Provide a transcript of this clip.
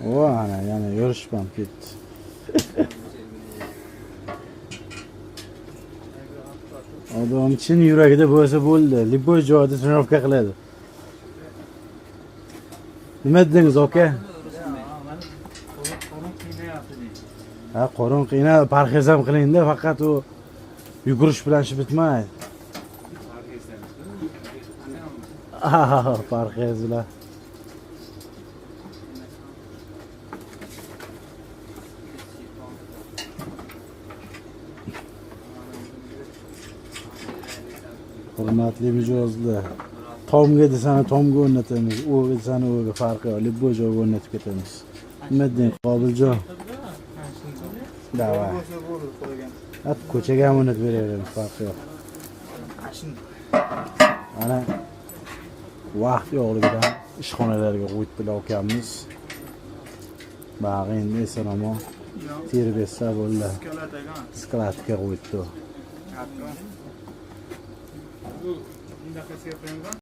O ana yana yurishmam ketdi. Odam chin yuragida bo'lsa bo'ldi. Liboy joyda trenirovka qiladi. Nima dedingiz aka? Ha, qorin qiynab, parhez ham qilingda, faqat u yugurish bilan ish bitmaydi. Parhez bilan. Hurmatli mijozlar, tomga desani tomga o'rnatamiz, o'g'ga desani o'g'ga, farqi yo'q, liboy joyga o'rnatib ketamiz. Nima deydi Qobiljon? Davay. Hat ko'chaga ham o'rnatib beraveramiz, farqi yo'q. Ana vaqt yo'qligidan ishxonalarga qo'yibdilar ukamiz. Bag'i endi eson-omon terib esa bo'ldi. Skladga qo'yibdi.